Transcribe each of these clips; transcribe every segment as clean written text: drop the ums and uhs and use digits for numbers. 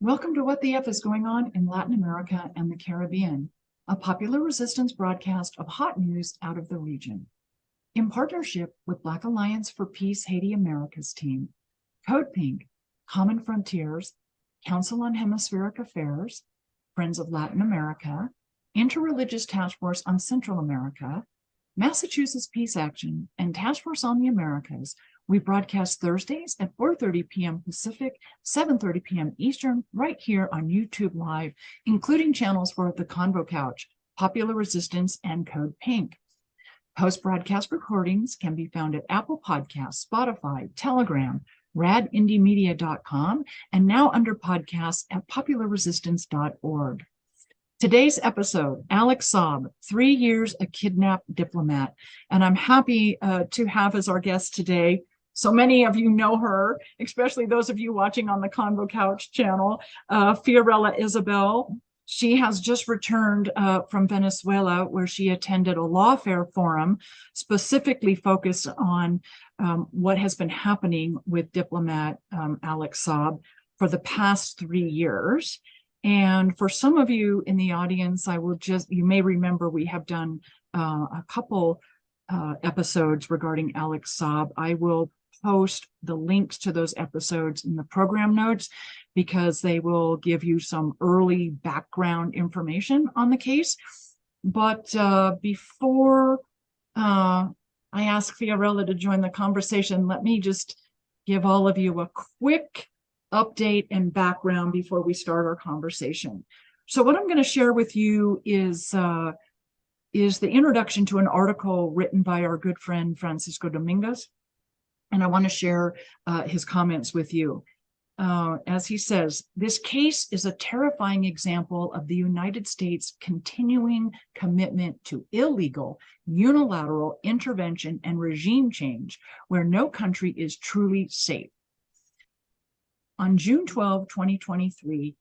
Welcome to What the F is Going On in Latin America and the Caribbean, a popular resistance broadcast of hot news out of the region. In partnership with Black Alliance for Peace Haiti Americas team, Code Pink, Common Frontiers, Council on Hemispheric Affairs, Friends of Latin America, Interreligious Task Force on Central America, Massachusetts Peace Action, and Task Force on the Americas, we broadcast Thursdays at 4:30 p.m. Pacific, 7:30 p.m. Eastern, right here on YouTube Live, including channels for The Convo Couch, Popular Resistance, and Code Pink. Post-broadcast recordings can be found at Apple Podcasts, Spotify, Telegram, radindiemedia.com, and now under podcasts at popularresistance.org. Today's episode, Alex Saab, 3 years a kidnapped diplomat. And I'm happy to have as our guest today. So many of you know her, especially those of you watching on the Convo Couch channel, Fiorella Isabel. She has just returned from Venezuela, where she attended a lawfare forum specifically focused on what has been happening with diplomat Alex Saab for the past 3 years. And for some of you in the audience, you may remember we have done a couple episodes regarding Alex Saab. I will post the links to those episodes in the program notes because they will give you some early background information on the case. But before I ask Fiorella to join the conversation, let me just give all of you a quick update and background before we start our conversation. So what I'm going to share with you is the introduction to an article written by our good friend Francisco Dominguez, and I want to share his comments with you. As he says, this case is a terrifying example of the United States' continuing commitment to illegal, unilateral intervention and regime change, where no country is truly safe. On June 12, 2023,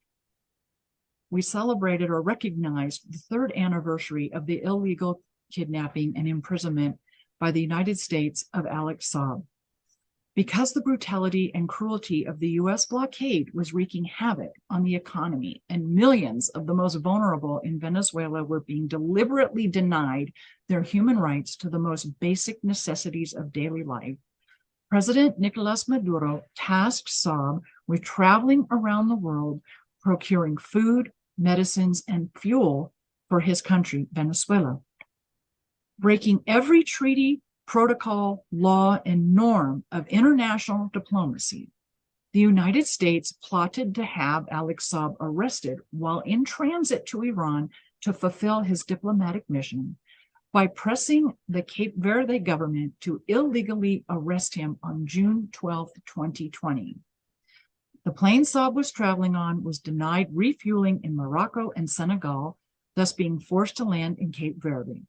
we celebrated or recognized the third anniversary of the illegal kidnapping and imprisonment by the United States of Alex Saab. Because the brutality and cruelty of the US blockade was wreaking havoc on the economy, and millions of the most vulnerable in Venezuela were being deliberately denied their human rights to the most basic necessities of daily life, President Nicolas Maduro tasked Saab with traveling around the world, procuring food, medicines, and fuel for his country, Venezuela. Breaking every treaty, protocol, law, and norm of international diplomacy, the United States plotted to have Alex Saab arrested while in transit to Iran to fulfill his diplomatic mission by pressing the Cape Verde government to illegally arrest him on June 12, 2020. The plane Saab was traveling on was denied refueling in Morocco and Senegal, thus being forced to land in Cape Verde.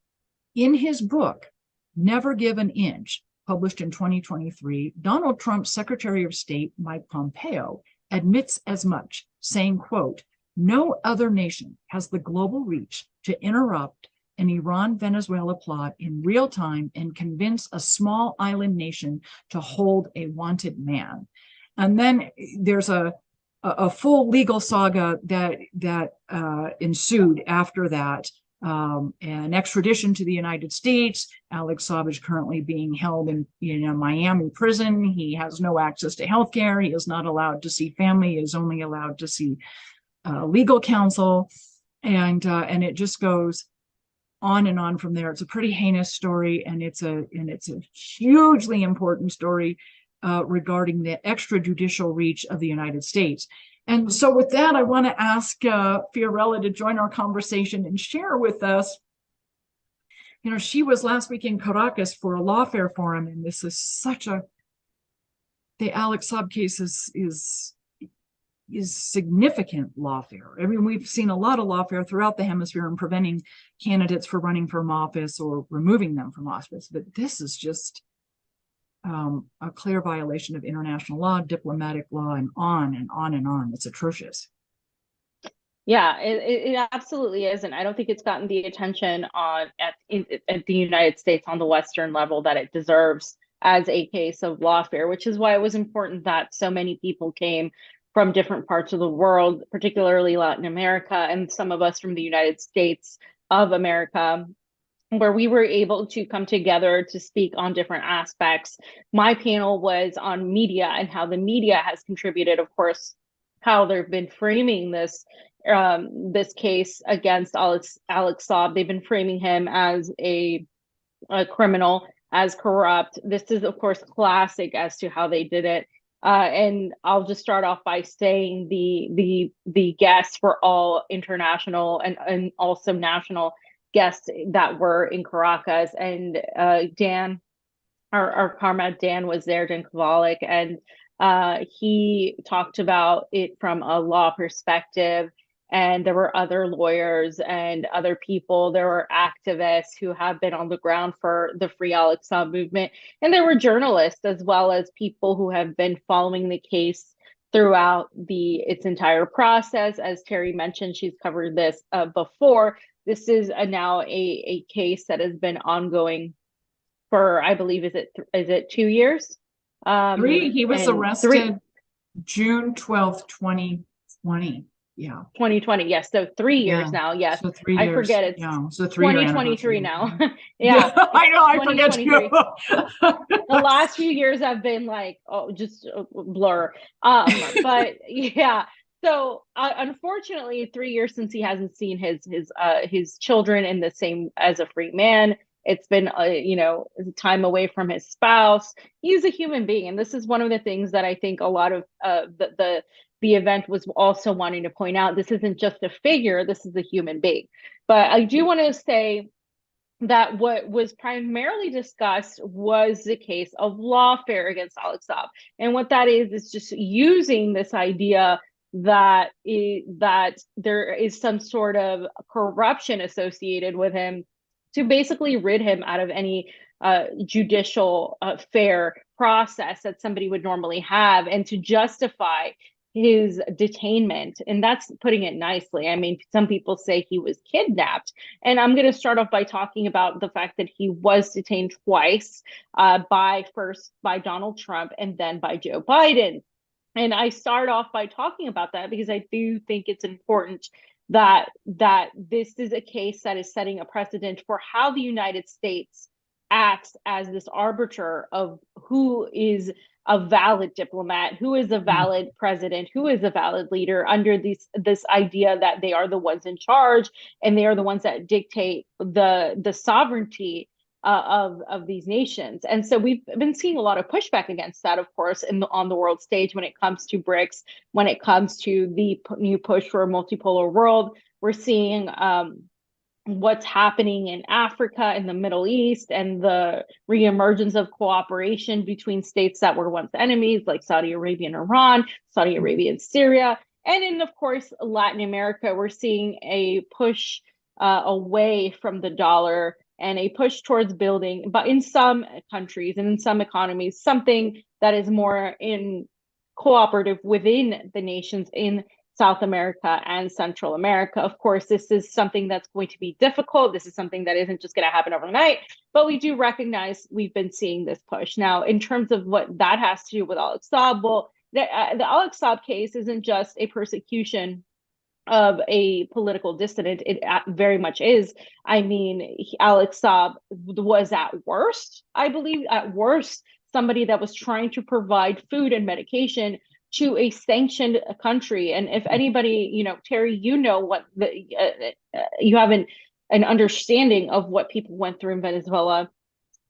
In his book, Never Give an Inch, published in 2023, Donald Trump's Secretary of State, Mike Pompeo, admits as much, saying, quote, "No other nation has the global reach to interrupt an Iran-Venezuela plot in real time and convince a small island nation to hold a wanted man." And then there's a full legal saga that ensued after that. An extradition to the United States. Alex Saab is currently being held in Miami prison. He has no access to health care. He is not allowed to see family. He is only allowed to see legal counsel. And it just goes on and on from there. It's a pretty heinous story, and it's a hugely important story regarding the extrajudicial reach of the United States. And so with that, I want to ask Fiorella to join our conversation and share with us. She was last week in Caracas for a lawfare forum, and this is the Alex Saab case is significant lawfare. I mean, we've seen a lot of lawfare throughout the hemisphere in preventing candidates from running from office or removing them from office, but this is just a clear violation of international law, diplomatic law, and on and on and on. It's atrocious. Yeah, it absolutely is, and I don't think it's gotten the attention at the United States on the Western level that it deserves as a case of lawfare, which is why it was important that so many people came from different parts of the world, particularly Latin America, and some of us from the United States of America, where we were able to come together to speak on different aspects. My panel was on media and how the media has contributed, of course, how they've been framing this case against Alex Saab. They've been framing him as a criminal, as corrupt. This is, of course, classic as to how they did it. And I'll just start off by saying the guests were all international and also national guests that were in Caracas. And Dan, our comrade Dan, was there, Dan Kovalik, and he talked about it from a law perspective. And there were other lawyers and other people. There were activists who have been on the ground for the Free Alex Saab movement. And there were journalists, as well as people who have been following the case throughout its entire process. As Terry mentioned, she's covered this before. This is now a case that has been ongoing for, I believe, is it 2 years? 3. He was arrested June 12th, 2020. Yeah. 2020. Yes. So 3 years now. Yes. So 3 years. I forget it's so 2023 now. Yeah. I know. I forget too. The last few years have been like, just a blur. But yeah. So unfortunately, 3 years since he hasn't seen his children in the same as a free man. It's been time away from his spouse. He's a human being, and this is one of the things that I think a lot of the event was also wanting to point out. This isn't just a figure, this is a human being. But I do want to say that what was primarily discussed was the case of lawfare against Alex Saab. And what that is just using this idea that there is some sort of corruption associated with him to basically rid him out of any judicial fair process that somebody would normally have, and to justify his detainment. And that's putting it nicely. I mean, some people say he was kidnapped. And I'm going to start off by talking about the fact that he was detained twice, first by Donald Trump and then by Joe Biden. And I start off by talking about that because I do think it's important that this is a case that is setting a precedent for how the United States acts as this arbiter of who is a valid diplomat, who is a valid president, who is a valid leader, under this idea that they are the ones in charge and they are the ones that dictate the sovereignty of these nations. And so we've been seeing a lot of pushback against that, of course, on the world stage when it comes to BRICS, when it comes to the new push for a multipolar world. We're seeing what's happening in Africa, in the Middle East, and the reemergence of cooperation between states that were once enemies, like Saudi Arabia and Iran, Saudi Arabia and Syria. And in, of course, Latin America, we're seeing a push away from the dollar and a push towards building, but in some countries and in some economies, something that is more in cooperative within the nations in South America and Central America. Of course, this is something that's going to be difficult. This is something that isn't just going to happen overnight, but we do recognize we've been seeing this push. Now, in terms of what that has to do with Alex Saab, well, the Alex Saab case isn't just a persecution of a political dissident. It very much is. I mean, Alex Saab was at worst, I believe, somebody that was trying to provide food and medication to a sanctioned country. And if anybody, Terry, what you have an understanding of what people went through in Venezuela,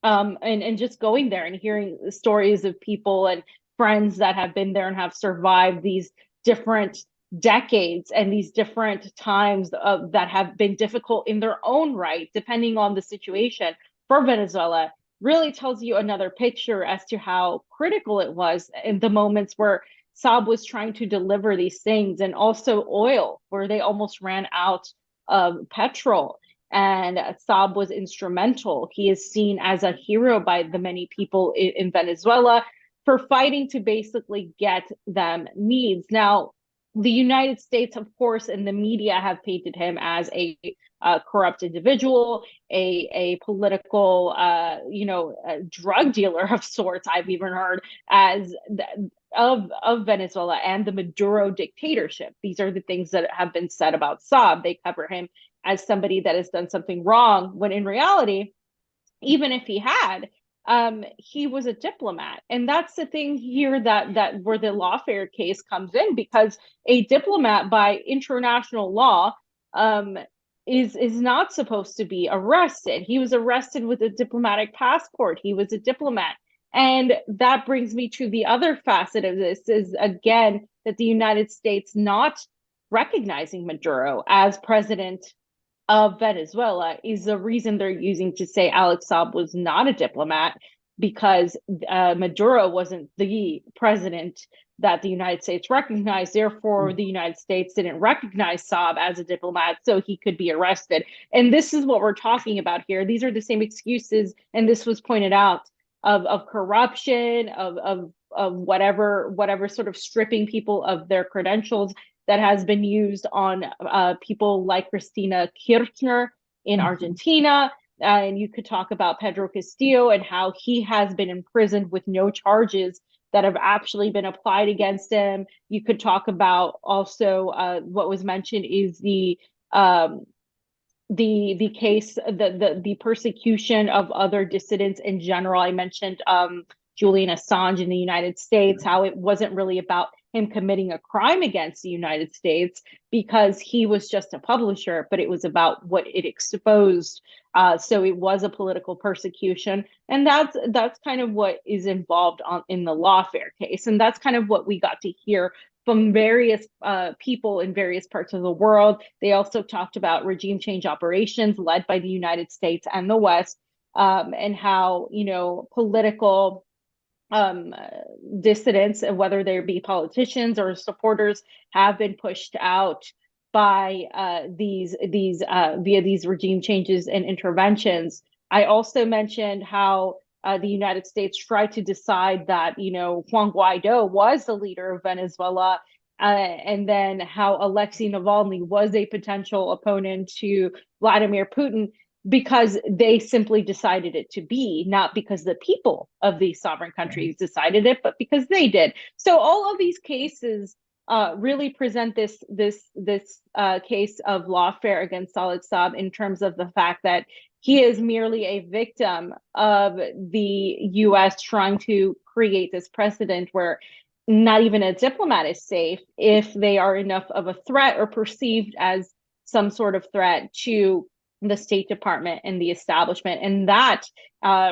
and just going there and hearing the stories of people and friends that have been there and have survived these different decades and these different times that have been difficult in their own right, depending on the situation for Venezuela, really tells you another picture as to how critical it was in the moments where Saab was trying to deliver these things, and also oil, where they almost ran out of petrol. And Saab was instrumental. He is seen as a hero by the many people in Venezuela for fighting to basically get them needs. Now, the United States, of course, and the media have painted him as a corrupt individual, a political, a drug dealer of sorts. I've even heard as of Venezuela and the Maduro dictatorship. These are the things that have been said about Saab. They cover him as somebody that has done something wrong, when in reality, even if he had, he was a diplomat. And that's the thing here, that where the lawfare case comes in, because a diplomat by international law is not supposed to be arrested. He was arrested with a diplomatic passport. He was a diplomat. And that brings me to the other facet of this, is again that the United States not recognizing Maduro as president of Venezuela is the reason they're using to say Alex Saab was not a diplomat, because Maduro wasn't the president that the United States recognized. Therefore, the United States didn't recognize Saab as a diplomat, so he could be arrested. And this is what we're talking about here. These are the same excuses, and this was pointed out, of corruption, of whatever sort of stripping people of their credentials, that has been used on people like Cristina Kirchner in Argentina. And you could talk about Pedro Castillo and how he has been imprisoned with no charges that have actually been applied against him. You could talk about also what was mentioned is the case, the persecution of other dissidents in general. I mentioned Julian Assange in the United States, how it wasn't really about him committing a crime against the United States because he was just a publisher, but it was about what it exposed. So it was a political persecution, and that's kind of what is involved in the lawfare case, and that's kind of what we got to hear from various people in various parts of the world. They also talked about regime change operations led by the United States and the West, and how, political dissidents, whether they be politicians or supporters, have been pushed out by via these regime changes and interventions. I also mentioned how the United States tried to decide that, Juan Guaido was the leader of Venezuela, and then how Alexei Navalny was a potential opponent to Vladimir Putin, because they simply decided it to be, not because the people of these sovereign countries decided it, but because they did. So all of these cases really present this case of lawfare against Alex Saab in terms of the fact that he is merely a victim of the U.S. trying to create this precedent where not even a diplomat is safe if they are enough of a threat or perceived as some sort of threat to the State Department and the establishment. And that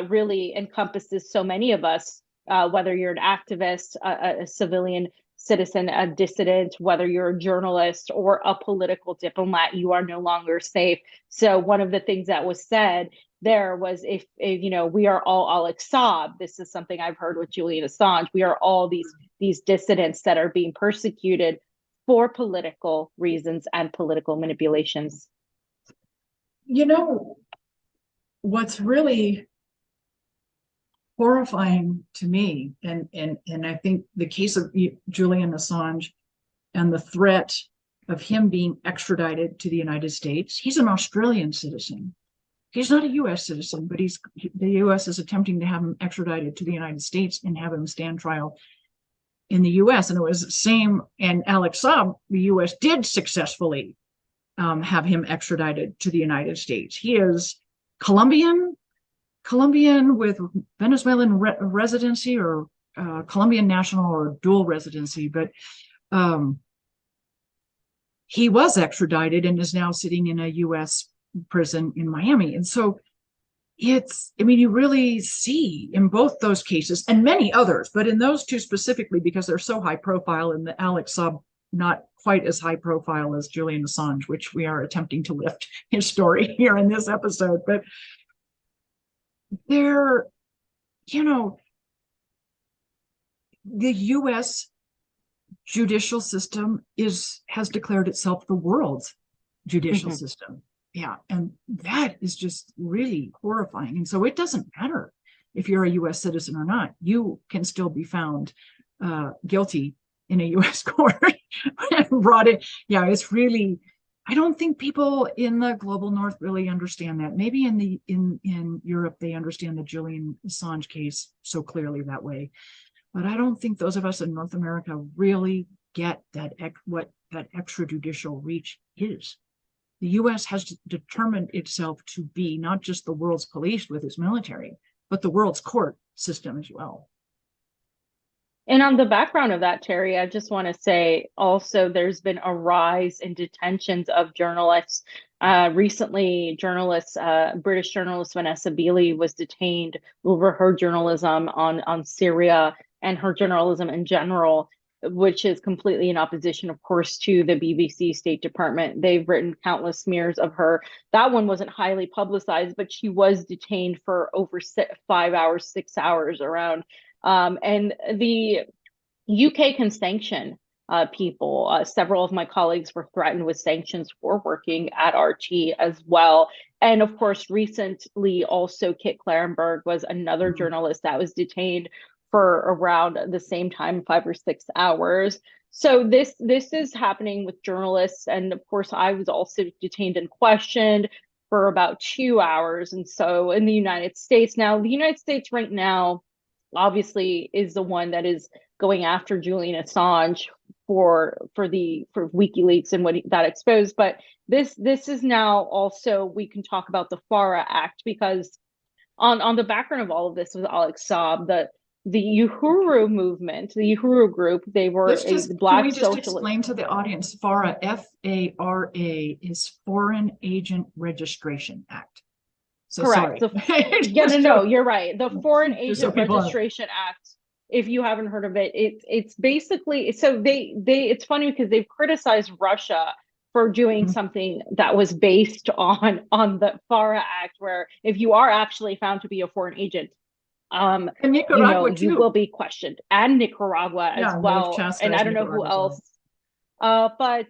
really encompasses so many of us, whether you're an activist, a civilian citizen, a dissident, whether you're a journalist or a political diplomat, you are no longer safe. So one of the things that was said there was, if we are all Alex Saab. This is something I've heard with Julian Assange. We are all these dissidents that are being persecuted for political reasons and political manipulations. What's really horrifying to me, and I think the case of Julian Assange and the threat of him being extradited to the United States, he's an Australian citizen. He's not a U.S. citizen, but the U.S. is attempting to have him extradited to the United States and have him stand trial in the U.S. And it was the same, and Alex Saab, the U.S. did successfully have him extradited to the United States. He is Colombian with Venezuelan residency, or Colombian national, or dual residency, but he was extradited and is now sitting in a U.S. prison in Miami. And so you really see in both those cases, and many others, but in those two specifically, because they're so high profile, and the Alex Saab not quite as high profile as Julian Assange, which we are attempting to lift his story here in this episode. But the U.S. judicial system has declared itself the world's judicial system. Yeah, and that is just really horrifying. And so it doesn't matter if you're a U.S. citizen or not. You can still be found guilty in a U.S. court and brought in. Yeah, it's really, I don't think people in the global north really understand that. Maybe in Europe they understand the Julian Assange case so clearly that way. But I don't think those of us in North America really get what that extrajudicial reach is. The US has determined itself to be not just the world's police with its military, but the world's court system as well. And on the background of that, Terry, I just want to say also there's been a rise in detentions of journalists. Recently, British journalist Vanessa Beeley was detained over her journalism on Syria and her journalism in general, which is completely in opposition, of course, to the BBC State Department. They've written countless smears of her. That one wasn't highly publicized, but she was detained for over 5 hours, 6 hours around. And the UK can sanction people. Several of my colleagues were threatened with sanctions for working at RT as well. And of course, recently also Kit Clarenberg was another journalist that was detained for around the same time, 5 or 6 hours. So this is happening with journalists. And of course, I was also detained and questioned for about 2 hours. And so in the United States, now the United States right now obviously is the one that is going after Julian Assange for WikiLeaks and what that exposed. But this is now also, we can talk about the FARA Act, because on the background of all of this was Alex Saab, the Uhuru movement, the Uhuru group. They were a black can we just socialist. Explain to the audience, FARA, F-A-R-A, is Foreign Agent Registration Act. So correct. You're right. The Foreign Agent Registration Act, if you haven't heard of it, it's basically, so it's funny because they've criticized Russia for doing something that was based on the FARA Act, where if you are actually found to be a foreign agent, and Nicaragua you will be questioned, and Nicaragua as well. And I don't know who else. But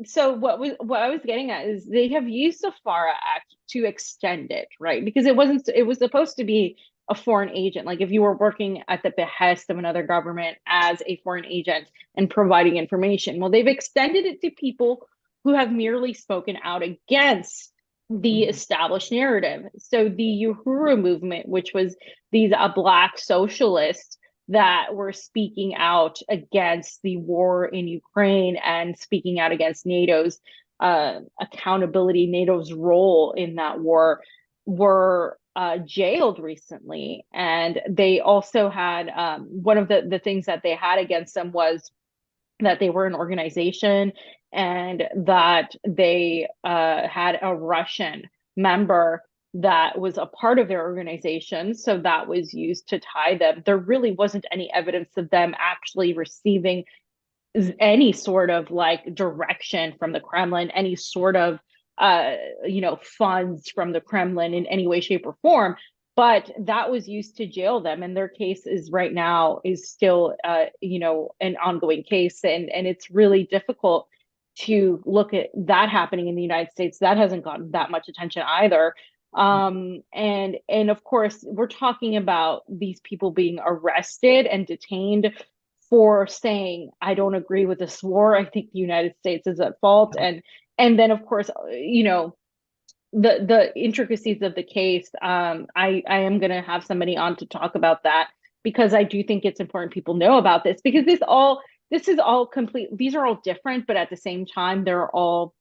so what I was getting at is they have used the FARA Act to extend it, right? Because it was supposed to be a foreign agent. Like if you were working at the behest of another government as a foreign agent and providing information. Well, they've extended it to people who have merely spoken out against the established narrative. So the Uhuru movement, which was these black socialists that were speaking out against the war in Ukraine and speaking out against NATO's accountability, NATO's role in that war, were jailed recently. And they also had one of the things that they had against them was that they were an organization and that they had a Russian member that was a part of their organization. So that was used to tie them. There really wasn't any evidence of them actually receiving any sort of like direction from the Kremlin, any sort of funds from the Kremlin in any way, shape, or form. But that was used to jail them, and their case is right now is still an ongoing case, and it's really difficult to look at that happening in the United States. That hasn't gotten that much attention either. And of course, we're talking about these people being arrested and detained for saying, I don't agree with this war. I think the United States is at fault. And then, of course, the intricacies of the case. I am going to have somebody on to talk about that, because I do think it's important people know about this, because this is all complete. These are all different, but at the same time, they're all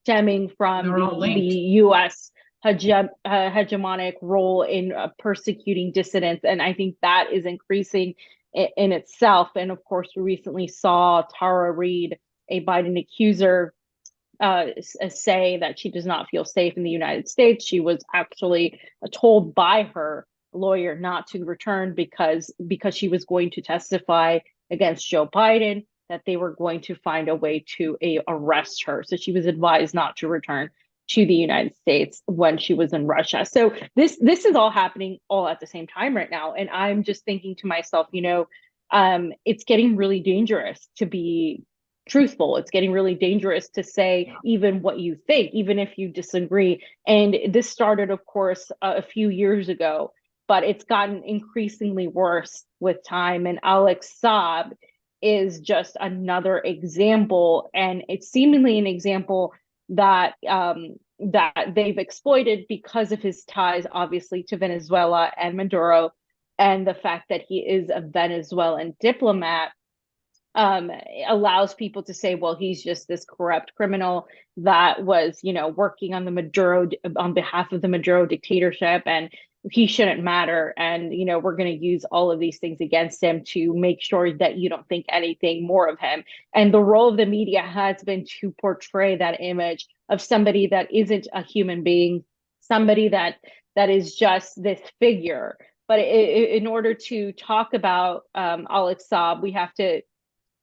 stemming from the U.S. hegemonic role in persecuting dissidents. And I think that is increasing in itself. And of course, we recently saw Tara Reade, a Biden accuser, say that she does not feel safe in the United States. She was actually told by her lawyer not to return because she was going to testify against Joe Biden, that they were going to find a way to arrest her. So she was advised not to return to the United States when she was in Russia. So this is all happening all at the same time right now. And I'm just thinking to myself, it's getting really dangerous to be truthful. It's getting really dangerous to say even what you think, even if you disagree. And this started, of course, a few years ago, but it's gotten increasingly worse with time. And Alex Saab is just another example, and it's seemingly an example that that they've exploited because of his ties, obviously, to Venezuela and Maduro. and the fact that he is a Venezuelan diplomat allows people to say, well, he's just this corrupt criminal that was, working on on behalf of the Maduro dictatorship, and he shouldn't matter. And, we're going to use all of these things against him to make sure that you don't think anything more of him. And the role of the media has been to portray that image of somebody that isn't a human being, somebody that is just this figure. But in order to talk about Alex Saab, we have to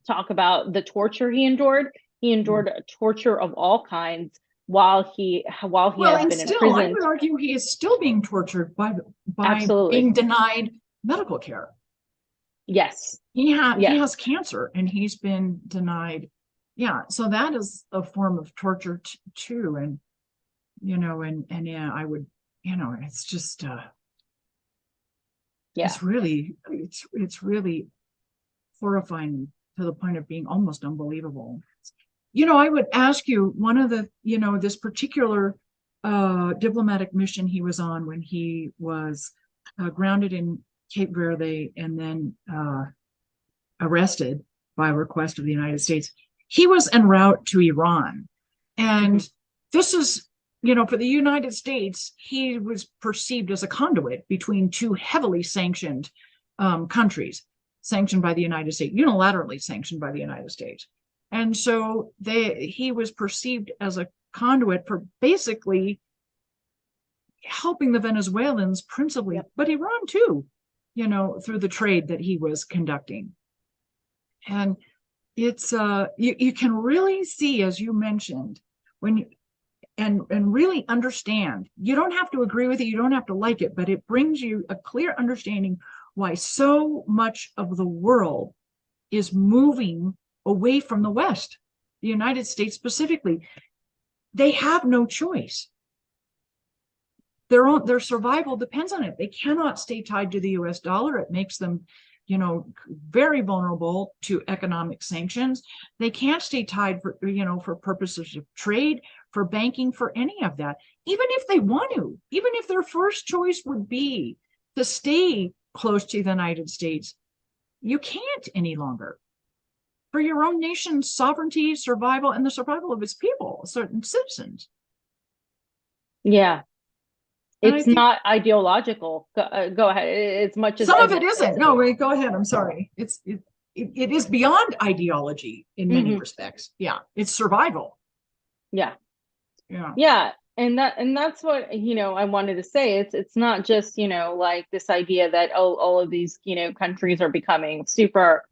talk about the torture he endured. He endured torture of all kinds while he has been imprisoned. I would argue he is still being tortured by Absolutely. being denied medical care. Yes. He has cancer and he's been denied. Yeah. So that is a form of torture too. And, I would, it's just, it's really horrifying to the point of being almost unbelievable. I would ask you, one of the, this particular diplomatic mission he was on when he was grounded in Cape Verde and then arrested by request of the United States, he was en route to Iran. And this is, for the United States, he was perceived as a conduit between two heavily sanctioned countries, sanctioned by the United States, unilaterally sanctioned by the United States. And so he was perceived as a conduit for basically helping the Venezuelans principally, but Iran too, through the trade that he was conducting. And it's, you can really see, as you mentioned, and really understand, you don't have to agree with it, you don't have to like it, but it brings you a clear understanding why so much of the world is moving away from the West, the United States specifically. They have no choice. Their survival depends on it. They cannot stay tied to the US dollar. It makes them, very vulnerable to economic sanctions. They can't stay tied for purposes of trade, for banking, for any of that. Even if they want to, even if their first choice would be to stay close to the United States, you can't any longer, for your own nation's sovereignty, survival, and the survival of its people, certain citizens. Yeah. It's not ideological. Go ahead. As much as some of it isn't. No, wait, go ahead. I'm sorry. It is beyond ideology in many respects. Yeah, it's survival. Yeah. And that's what I wanted to say. It's not just like this idea that all of these countries are becoming super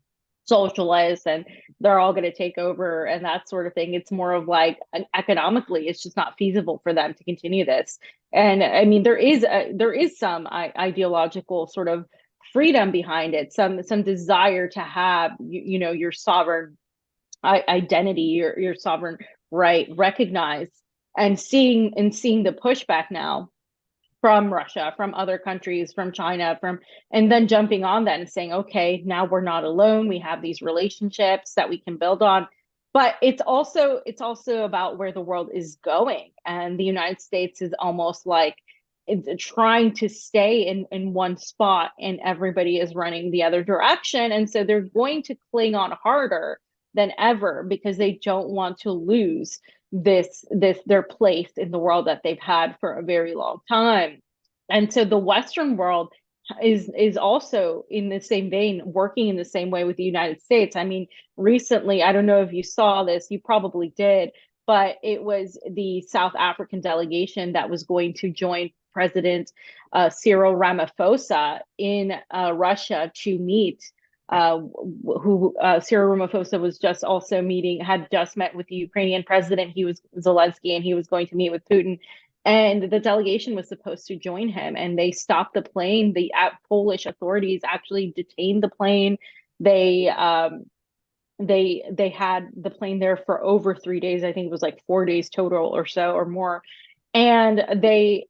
socialist and they're all going to take over and that sort of thing. It's more of like economically, it's just not feasible for them to continue this. And I mean, there is some ideological sort of freedom behind it, some desire to have your sovereign identity, your sovereign right recognized, and seeing the pushback now from Russia, from other countries, from China, and then jumping on that and saying, okay, now we're not alone. We have these relationships that we can build on. But it's also about where the world is going. And the United States is almost like it's trying to stay in one spot and everybody is running the other direction. And so they're going to cling on harder than ever because they don't want to lose their place in the world that they've had for a very long time. And so the Western world is also in the same vein, working in the same way with the United States. I mean, recently, I don't know if you saw this, you probably did, but it was the South African delegation that was going to join President Cyril Ramaphosa in Russia to meet Cyril Ramaphosa was just also had just met with the Ukrainian president. He was Zelensky, and he was going to meet with Putin. And the delegation was supposed to join him, and they stopped the plane. The Polish authorities actually detained the plane. They had the plane there for over 3 days. I think it was like 4 days total or so or more. And they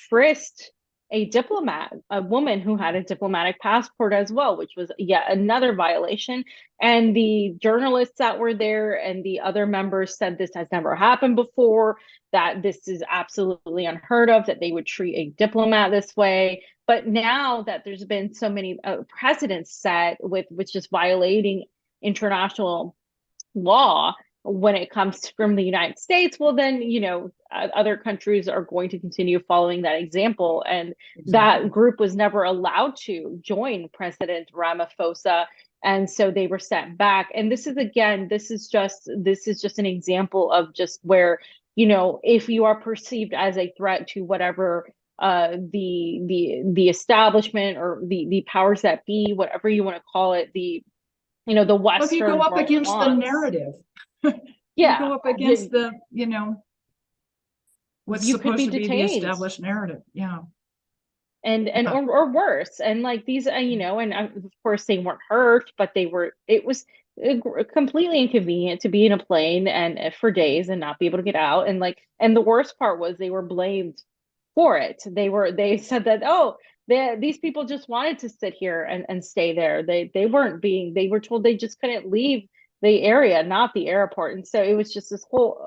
frisked a diplomat, a woman who had a diplomatic passport as well, which was yet another violation. And the journalists that were there and the other members said this has never happened before, that this is absolutely unheard of, that they would treat a diplomat this way. But now that there's been so many precedents set with just violating international law when it comes from the United States, well, then, other countries are going to continue following that example. And that group was never allowed to join President Ramaphosa. And so they were sent back. And this is just an example of just where, if you are perceived as a threat to whatever the establishment or the powers that be, whatever you want to call it, the Western. Well, if you go up against the narrative, yeah, you go up against the what's supposed to be the established narrative. Yeah. And or worse. And like these, and of course they weren't hurt, but it was completely inconvenient to be in a plane and for days and not be able to get out. And the worst part was they were blamed for it. They said that, these people just wanted to sit here and stay there. They were told they just couldn't leave the area, not the airport. And so it was just this whole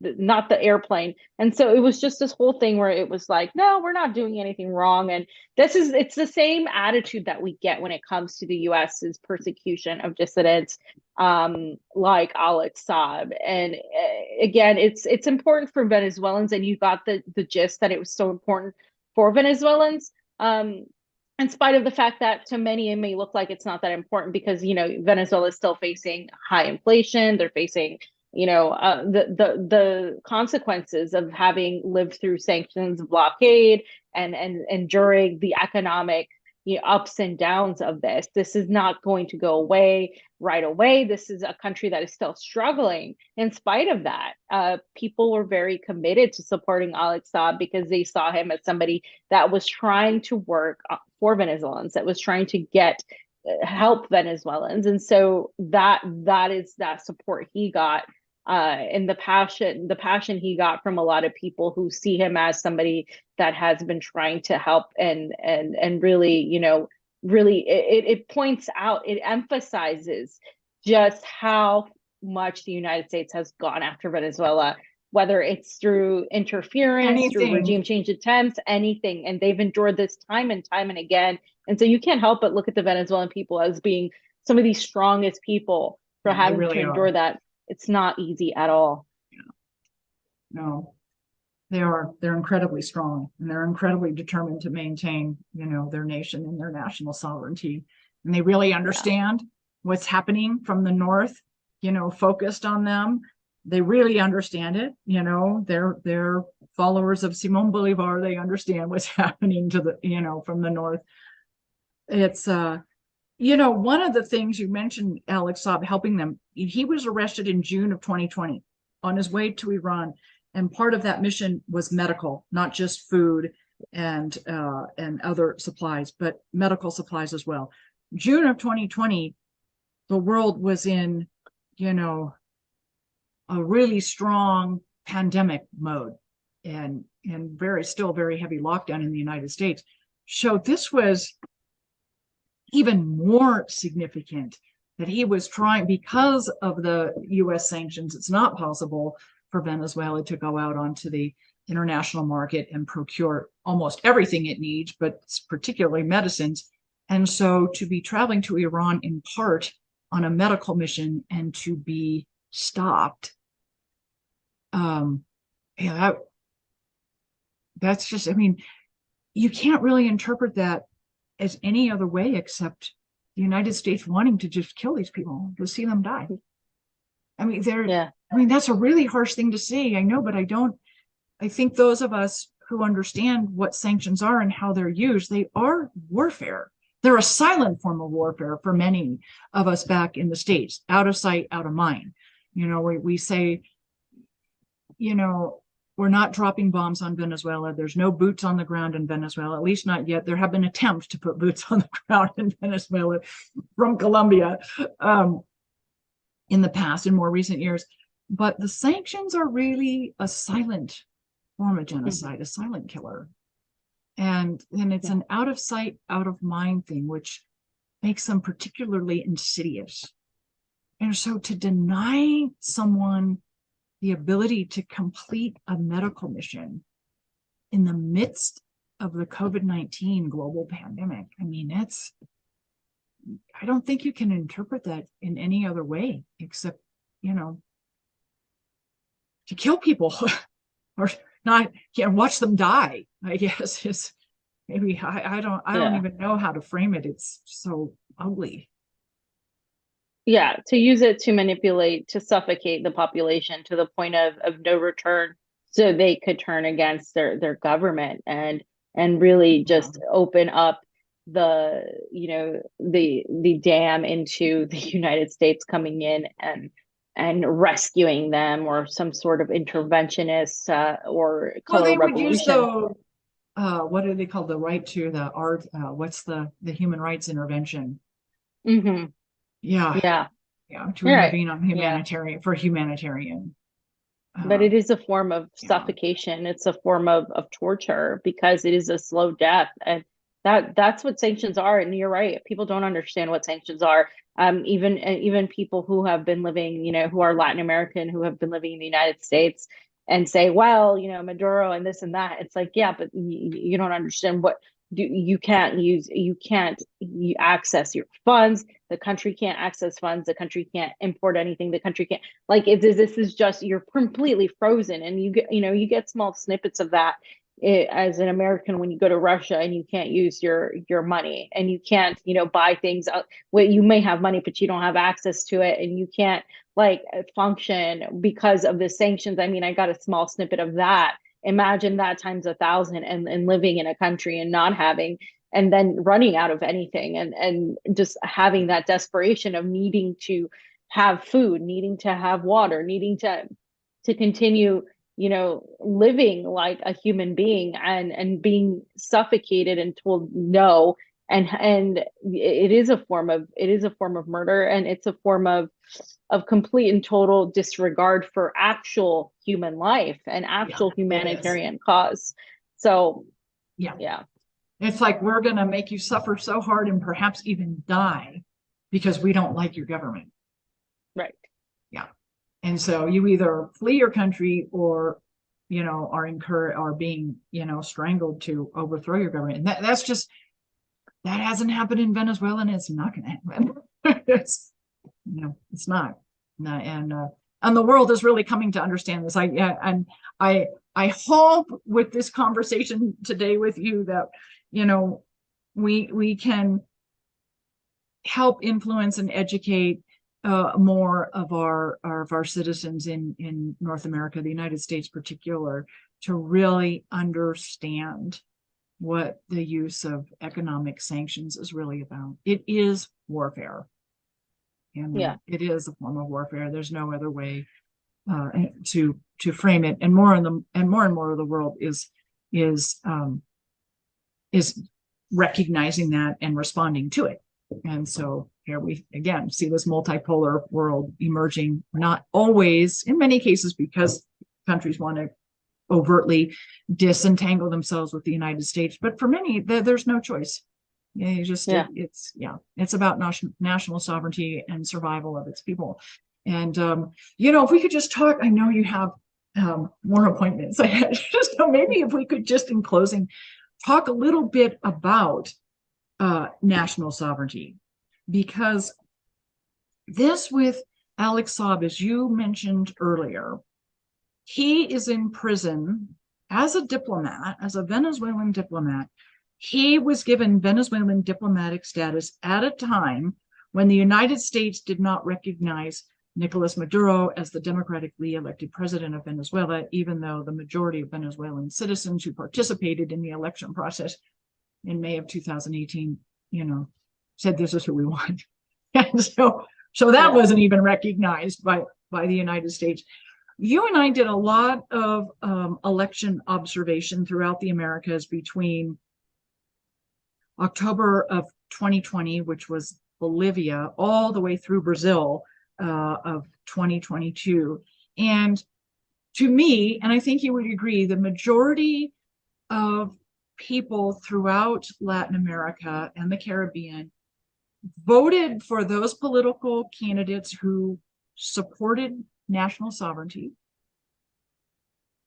not the airplane. And so it was just this whole thing where it was like, no, we're not doing anything wrong. And it's the same attitude that we get when it comes to the US's persecution of dissidents like Alex Saab. And again, it's important for Venezuelans, and you got the gist that it was so important for Venezuelans. In spite of the fact that to many it may look like it's not that important, because Venezuela is still facing high inflation. They're facing the consequences of having lived through sanctions, blockade, and enduring the economic ups and downs of this. This is not going to go away right away. This is a country that is still struggling. In spite of that, people were very committed to supporting Alex Saab because they saw him as somebody that was trying to work for Venezuelans, that was trying to help Venezuelans. And so that is that support he got, and the passion he got from a lot of people who see him as somebody that has been trying to help and really, really it points out, it emphasizes just how much the United States has gone after Venezuela, whether it's through interference, through regime change attempts, anything. And they've endured this time and time and again. And so you can't help but look at the Venezuelan people as being some of the strongest people for having to endure that. It's not easy at all. No, they're incredibly strong, and they're incredibly determined to maintain, their nation and their national sovereignty. And they really understand what's happening from the north, focused on them. They really understand it. They're followers of Simon Bolivar. They understand what's happening to from the north. It's one of the things you mentioned, Alex Saab, helping them. He was arrested in June of 2020 on his way to Iran. And part of that mission was medical, not just food and other supplies, but medical supplies as well. June of 2020, the world was in, a really strong pandemic mode and still very heavy lockdown in the United States. So this was even more significant that he was trying, because of the US sanctions, it's not possible for Venezuela to go out onto the international market and procure almost everything it needs, but particularly medicines. And so to be traveling to Iran in part on a medical mission and to be stopped, that's just, you can't really interpret that as any other way except the United States wanting to just kill these people, to see them die. That's a really harsh thing to say, I know, but I think those of us who understand what sanctions are and how they're used, they are warfare. They're a silent form of warfare for many of us back in the States, out of sight, out of mind. We say, we're not dropping bombs on Venezuela. There's no boots on the ground in Venezuela, at least not yet. There have been attempts to put boots on the ground in Venezuela from Colombia in the past, in more recent years. But the sanctions are really a silent form of genocide, a silent killer. And it's an out of sight, out of mind thing, which makes them particularly insidious. And so to deny someone the ability to complete a medical mission in the midst of the COVID-19 global pandemic, I mean, I don't think you can interpret that in any other way except, to kill people or not, watch them die, I guess is maybe, I don't even know how to frame it. It's so ugly. Yeah, to use it to manipulate, to suffocate the population to the point of no return, so they could turn against their government and really just open up the the dam into the United States coming in and rescuing them, or some sort of interventionist or color they revolution. Would use the what do they call the right to the art? What's the human rights intervention? Mm-hmm. Yeah. To intervene on humanitarian for humanitarian. But it is a form of suffocation. It's a form of torture, because it is a slow death, and that's what sanctions are. And you're right, people don't understand what sanctions are. Even people who have been living, who are Latin American, who have been living in the United States, and say, well, Maduro and this and that. It's like, yeah, but you don't understand what you can't access your funds. The country can't access funds. The country can't import anything. The country can't, like, this is just, you're completely frozen. And you get small snippets of that as an American when you go to Russia and you can't use your money, and you can't buy things. Well, you may have money, but you don't have access to it, and you can't function because of the sanctions. I mean, I got a small snippet of that. Imagine that times 1,000, and living in a country and not having, and then running out of anything, and just having that desperation of needing to have food, needing to have water, needing to continue living like a human being, and being suffocated and told no. And it is a form of murder, and it's a form of complete and total disregard for actual human life and actual humanitarian cause. So it's like, we're going to make you suffer so hard and perhaps even die because we don't like your government. Right. Yeah. And so you either flee your country or, are being, strangled to overthrow your government. And that hasn't happened in Venezuela, and it's not going to happen. It's not. And the world is really coming to understand this. I hope with this conversation today with you that, we can help influence and educate more of our citizens in North America, the United States in particular, to really understand what the use of economic sanctions is really about. It is warfare. And it is a form of warfare. There's no other way to frame it. And more and more of the world is recognizing that and responding to it. And so here we again see this multipolar world emerging, not always, in many cases, because countries want to overtly disentangle themselves with the United States. But for many, there's no choice. It's about national sovereignty and survival of its people. And if we could just talk, I know you have more appointments. Maybe if we could just, in closing, talk a little bit about national sovereignty, because this with Alex Saab, as you mentioned earlier, he is in prison as a diplomat, as a Venezuelan diplomat. He was given Venezuelan diplomatic status at a time when the United States did not recognize Nicolas Maduro as the democratically elected president of Venezuela, even though the majority of Venezuelan citizens who participated in the election process in May of 2018, said this is who we want. And so that wasn't even recognized by the United States. You and I did a lot of election observation throughout the Americas between October of 2020, which was Bolivia, all the way through Brazil of 2022. And to me, and I think you would agree, the majority of people throughout Latin America and the Caribbean voted for those political candidates who supported national sovereignty,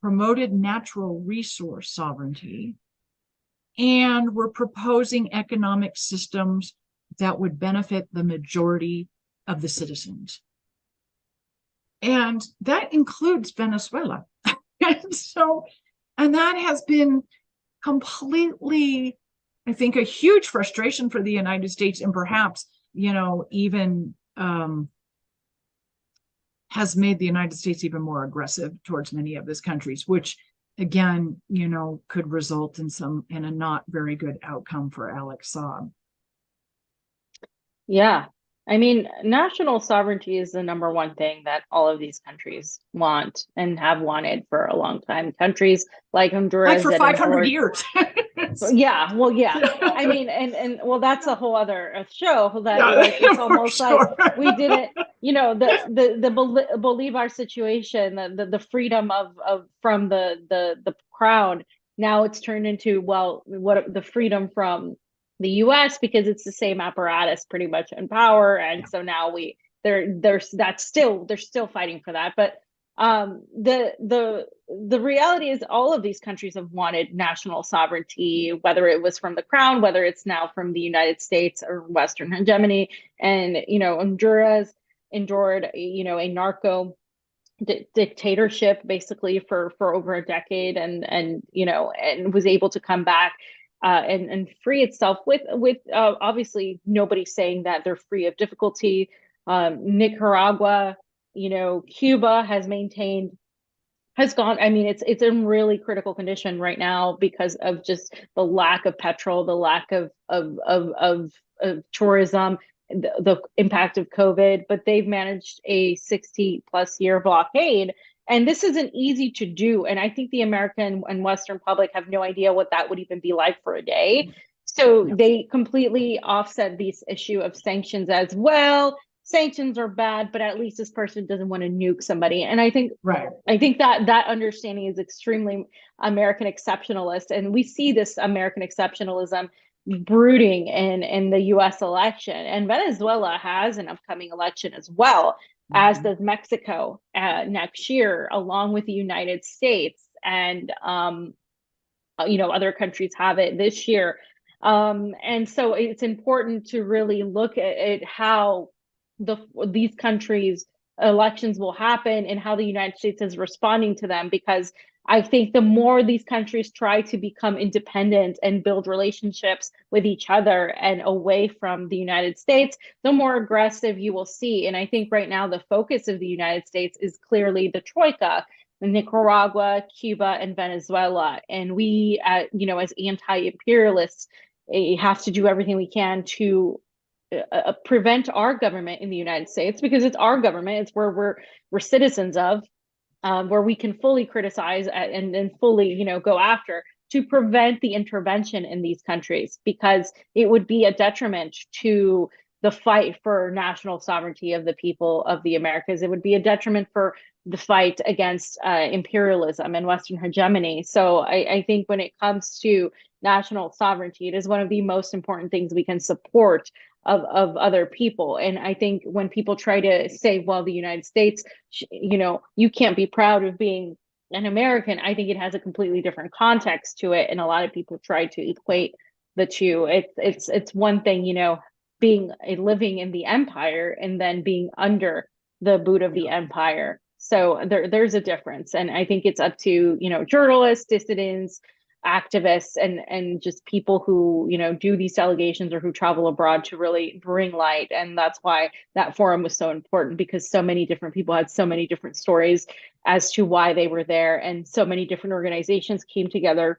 promoted natural resource sovereignty, and were proposing economic systems that would benefit the majority of the citizens. And that includes Venezuela. And that has been completely, I think, a huge frustration for the United States, and perhaps, even has made the United States even more aggressive towards many of these countries, which again, could result in a not very good outcome for Alex Saab. Yeah. I mean, national sovereignty is the number one thing that all of these countries want and have wanted for a long time. Countries like Honduras, like for 500 years. Yeah, well, yeah. I mean, and well, that's a whole other show that it's almost sure. Like we didn't, the Bolivar situation, the freedom of from the crown. Now it's turned into, well, what the freedom from the US, because it's the same apparatus pretty much in power, and so now they're still fighting for that. But the reality is all of these countries have wanted national sovereignty, whether it was from the crown, whether it's now from the United States or Western hegemony. And Honduras endured a narco dictatorship basically for over a decade, and was able to come back and free itself with obviously nobody saying that they're free of difficulty. Nicaragua, Cuba has gone. I mean, it's in really critical condition right now because of just the lack of petrol, the lack of tourism, the impact of COVID. But they've managed a 60+ year blockade. And this isn't easy to do. And I think the American and Western public have no idea what that would even be like for a day. So they completely offset this issue of sanctions as well. Sanctions are bad, but at least this person doesn't want to nuke somebody. And I think that understanding is extremely American exceptionalist. And we see this American exceptionalism brooding in the US election. And Venezuela has an upcoming election as well, as does Mexico next year, along with the United States. And, other countries have it this year. And so it's important to really look at how these countries' elections will happen and how the United States is responding to them, because I think the more these countries try to become independent and build relationships with each other and away from the United States, the more aggressive you will see. And I think right now the focus of the United States is clearly the Troika, Nicaragua, Cuba, and Venezuela. And we, as anti-imperialists, have to do everything we can to prevent our government in the United States, because it's our government, it's where we're citizens of, where we can fully criticize and fully go after, to prevent the intervention in these countries, because it would be a detriment to the fight for national sovereignty of the people of the Americas. It would be a detriment for the fight against imperialism and Western hegemony. So I think when it comes to national sovereignty, it is one of the most important things we can support of other people. And I think when people try to say, well, the United States, you can't be proud of being an American, I think it has a completely different context to it. And a lot of people try to equate the two. It's one thing, living in the empire and then being under the boot of the empire. So there's a difference. And I think it's up to, journalists, dissidents, activists, and just people who do these delegations or who travel abroad to really bring light. And that's why that forum was so important, because so many different people had so many different stories as to why they were there, and so many different organizations came together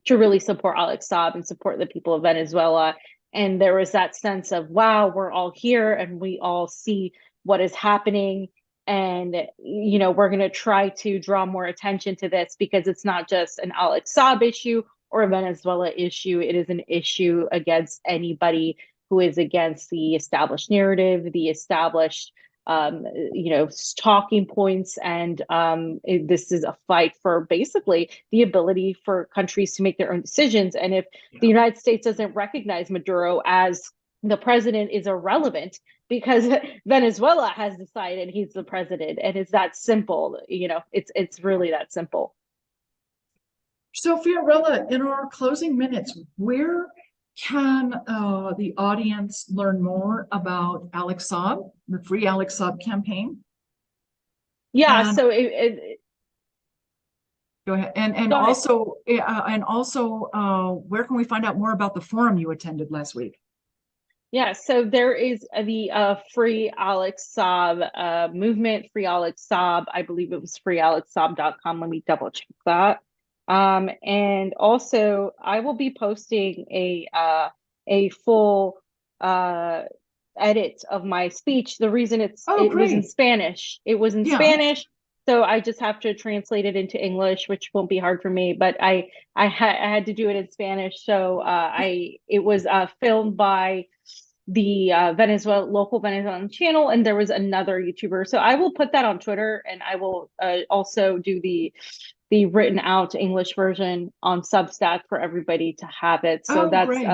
to really support Alex Saab and support the people of Venezuela. And there was that sense of, wow, we're all here and we all see what is happening. And, we're going to try to draw more attention to this, because it's not just an Alex Saab issue or a Venezuela issue. It is an issue against anybody who is against the established narrative, the established talking points. And this is a fight for basically the ability for countries to make their own decisions. And if the United States doesn't recognize Maduro as the president, is irrelevant, because Venezuela has decided he's the president, and it's that simple. It's really that simple. So Fiorella, in our closing minutes, where can the audience learn more about Alex Saab, the Free Alex Saab campaign? Yeah, and, so go ahead. And also where can we find out more about the forum you attended last week? Yeah, so there is the Free Alex Saab movement, Free Alex Saab. I believe it was freealexsaab.com. Let me double check that. And also, I will be posting a full edit of my speech. The reason it was in Spanish. It was in Spanish, so I just have to translate it into English, which won't be hard for me. But I had to do it in Spanish, so it was filmed by the local Venezuelan channel, and there was another YouTuber. So I will put that on Twitter, and I will also do the written out English version on Substack for everybody to have it. So that's great.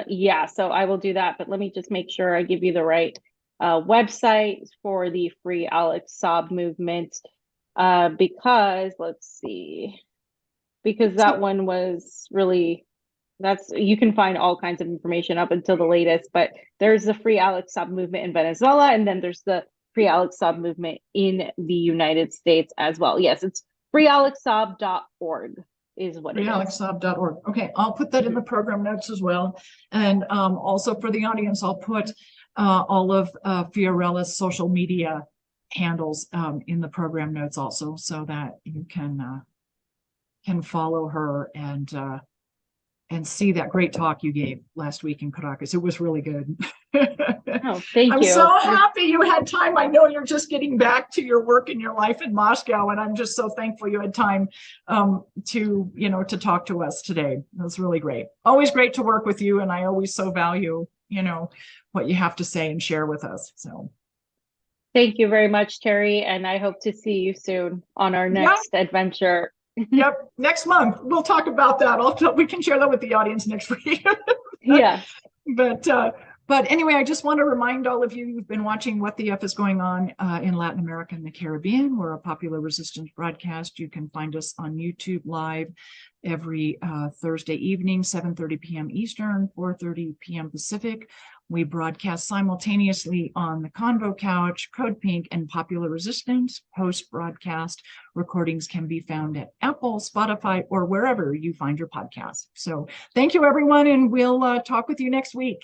Yeah, so I will do that. But let me just make sure I give you the right website for the Free Alex Saab movement, because let's see, because that one was really, you can find all kinds of information up until the latest, but there's the Free Alex Saab movement in Venezuela, and then there's the Free Alex Saab movement in the United States as well. Yes, it's freealexsaab.org is what it is. freealexsaab.org. Okay, I'll put that in the program notes as well. And also for the audience, I'll put all of Fiorella's social media handles in the program notes also, so that you can follow her and see that great talk you gave last week in Caracas. It was really good. Oh, thank you. I'm so happy you had time. I know you're just getting back to your work and your life in Moscow, and I'm just so thankful you had time to talk to us today. It was really great. Always great to work with you, and I always so value, what you have to say and share with us. So thank you very much, Terry, and I hope to see you soon on our next adventure. Yep, next month we'll talk about that. We can share that with the audience next week. Yeah. But anyway, I just want to remind all of you who've been watching What the F is Going On in Latin America and the Caribbean. We're a popular resistance broadcast. You can find us on YouTube live every Thursday evening, 7:30 p.m. Eastern, 4:30 p.m. Pacific. We broadcast simultaneously on the Convo Couch, Code Pink, and Popular Resistance. Post-broadcast recordings can be found at Apple, Spotify, or wherever you find your podcasts. So thank you, everyone, and we'll talk with you next week.